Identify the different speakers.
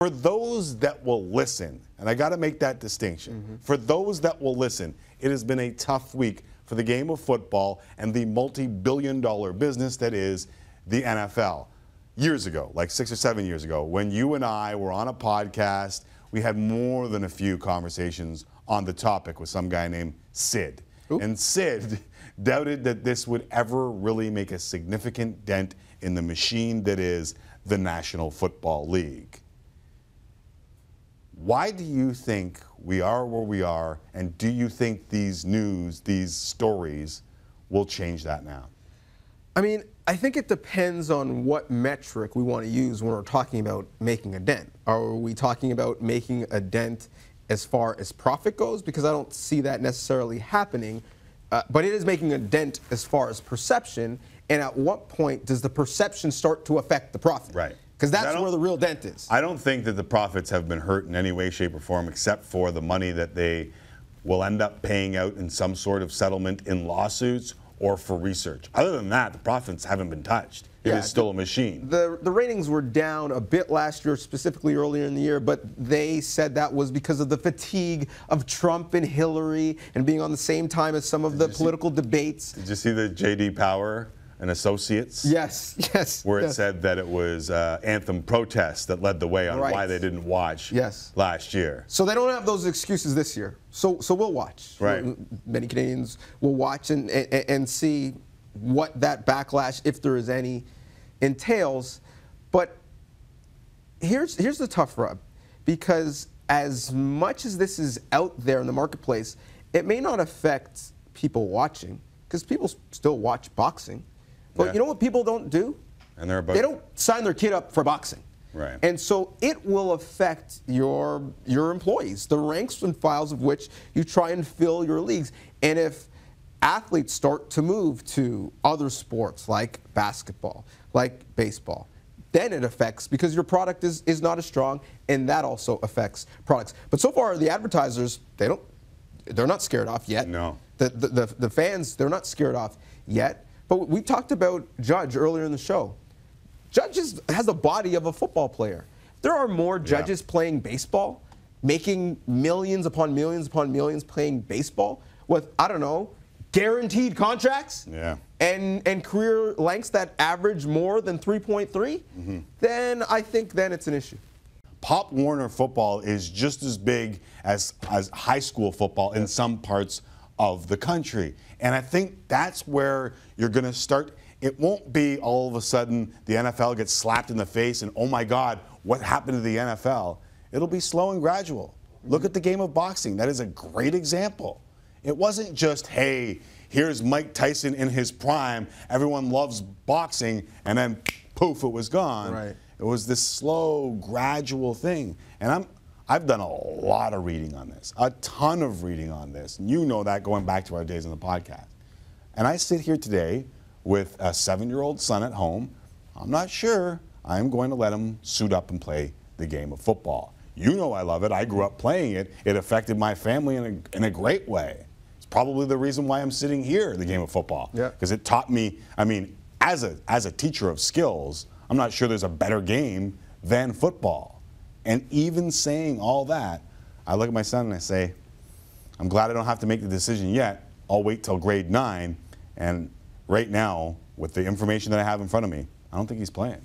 Speaker 1: for those that will listen, and I got to make that distinction, for those that will listen, it has been a tough week for the game of football and the multi-billion-dollar business that is the NFL. Years ago, like 6 or 7 years ago, when you and I were on a podcast, we had more than a few conversations on the topic with some guy named Sid.
Speaker 2: Ooh.
Speaker 1: And Sid doubted that this would ever really make a significant dent in the machine that is the National Football League. Why do you think we are where we are, and do you think these news, these stories, will change that now?
Speaker 2: I mean, I think it depends on what metric we want to use when we're talking about making a dent. Are we talking about making a dent as far as profit goes? Because I don't see that necessarily happening. But it is making a dent as far as perception. And at what point does the perception start to affect the profit?
Speaker 1: Right.
Speaker 2: Because that's where the real dent is.
Speaker 1: I don't think that the profits have been hurt in any way, shape, or form, except for the money that they will end up paying out in some sort of settlement in lawsuits or for research. Other than that, the profits haven't been touched. It is still a machine.
Speaker 2: The ratings were down a bit last year, specifically earlier in the year, but they said that was because of the fatigue of Trump and Hillary and being on the same time as some of the political debates.
Speaker 1: Did you see the J.D. Power and Associates?
Speaker 2: Yes, yes.
Speaker 1: Where it said that it was anthem protests that led the way on why they didn't watch last year.
Speaker 2: So they don't have those excuses this year. So we'll watch.
Speaker 1: Right.
Speaker 2: Many Canadians will watch and see what that backlash, if there is any, entails. But here's the tough rub, because as much as this is out there in the marketplace, it may not affect people watching, because people still watch boxing. But you know what people don't do?
Speaker 1: And they're
Speaker 2: they don't sign their kid up for boxing.
Speaker 1: Right.
Speaker 2: And so it will affect your employees, the ranks and files of which you try and fill your leagues. And if athletes start to move to other sports like basketball, like baseball, then it affects, because your product is not as strong, and that also affects products. But so far, the advertisers, they're not scared off yet.
Speaker 1: No.
Speaker 2: The fans, they're not scared off yet. But we talked about Judge earlier in the show. Judge has the body of a football player. There are more judges playing baseball, making millions upon millions upon millions playing baseball with, I don't know, guaranteed contracts and career lengths that average more than 3.3, then I think then it's an issue.
Speaker 1: Pop Warner football is just as big as high school football in some parts of the country. And I think that's where you're going to start. It won't be all of a sudden the NFL gets slapped in the face and, oh my God, what happened to the NFL? It'll be slow and gradual. Look at the game of boxing. That is a great example. It wasn't just, hey, here's Mike Tyson in his prime, everyone loves boxing, and then poof, it was gone.
Speaker 2: Right.
Speaker 1: It was this slow, gradual thing. And I've done a lot of reading on this, a ton of reading on this. And you know that going back to our days on the podcast. And I sit here today with a 7-year-old son at home. I'm not sure I'm going to let him suit up and play the game of football. You know I love it. I grew up playing it. It affected my family in a great way. It's probably the reason why I'm sitting here, the game of football. Because it taught me, I mean, as a teacher of skills, I'm not sure there's a better game than football. And even saying all that, I look at my son and I say, I'm glad I don't have to make the decision yet. I'll wait till grade 9. And right now, with the information that I have in front of me, I don't think he's playing.